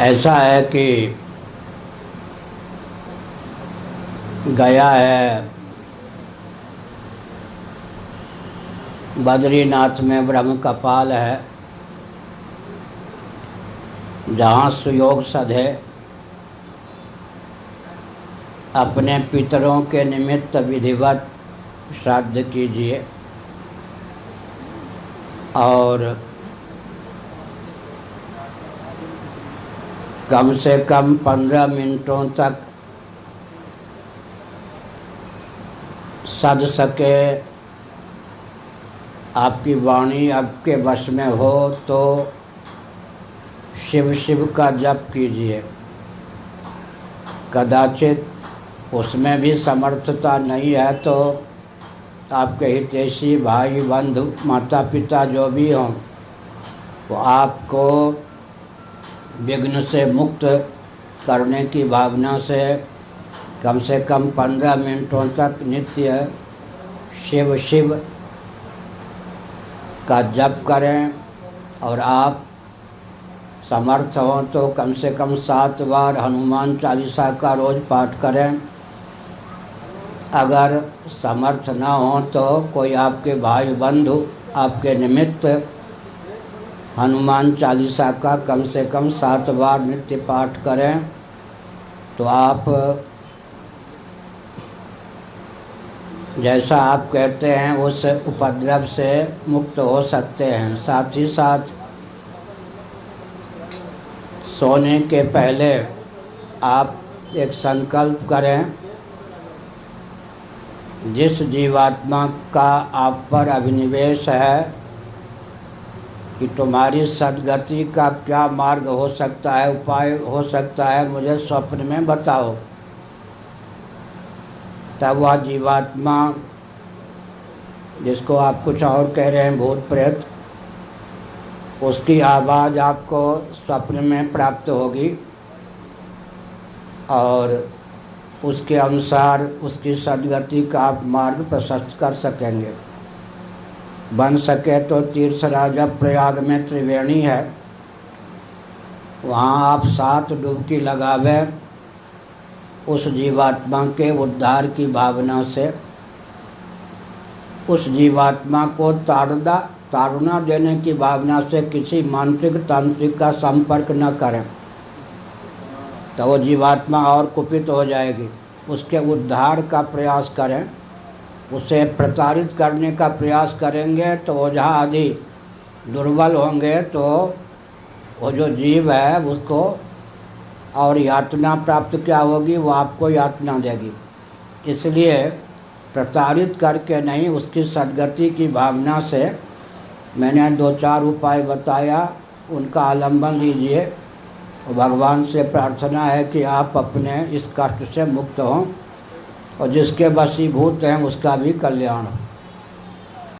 ऐसा है कि गया है बद्रीनाथ में ब्रह्म कपाल है, जहाँ सुयोग सधे अपने पितरों के निमित्त विधिवत श्राद्ध कीजिए और कम से कम 15 मिनटों तक सध सके आपकी वाणी आपके वश में हो तो शिव शिव का जप कीजिए। कदाचित उसमें भी समर्थता नहीं है तो आपके हितैषी भाई बंधु माता पिता जो भी हों वो आपको विघ्न से मुक्त करने की भावना से कम 15 मिनटों तक नित्य शिव शिव का जप करें। और आप समर्थ हों तो कम से कम 7 बार हनुमान चालीसा का रोज़ पाठ करें। अगर समर्थ ना हो तो कोई आपके भाई बंधु आपके निमित्त हनुमान चालीसा का कम से कम 7 बार नित्य पाठ करें तो आप जैसा आप कहते हैं उस उपद्रव से मुक्त हो सकते हैं। साथ ही साथ सोने के पहले आप एक संकल्प करें, जिस जीवात्मा का आप पर अभिनिवेश है कि तुम्हारी सद्गति का क्या मार्ग हो सकता है, उपाय हो सकता है, मुझे स्वप्न में बताओ। तब वह जीवात्मा, जिसको आप कुछ और कह रहे हैं भूत प्रेत, उसकी आवाज़ आपको स्वप्न में प्राप्त होगी और उसके अनुसार उसकी सद्गति का आप मार्ग प्रशस्त कर सकेंगे। बन सके तो तीर्थराज प्रयाग में त्रिवेणी है, वहाँ आप 7 डुबकी लगावे उस जीवात्मा के उद्धार की भावना से। उस जीवात्मा को ताड़ना देने की भावना से किसी मांत्रिक तांत्रिक का संपर्क न करें तो वो जीवात्मा और कुपित हो जाएगी। उसके उद्धार का प्रयास करें। उसे प्रताड़ित करने का प्रयास करेंगे तो ओझा आदि दुर्बल होंगे तो वो जो जीव है उसको और यातना प्राप्त क्या होगी, वो आपको यातना देगी। इसलिए प्रताड़ित करके नहीं, उसकी सद्गति की भावना से मैंने 2-4 उपाय बताया, उनका आलंबन लीजिए। भगवान से प्रार्थना है कि आप अपने इस कष्ट से मुक्त हों और जिसके वशीभूत हैं उसका भी कल्याण हो।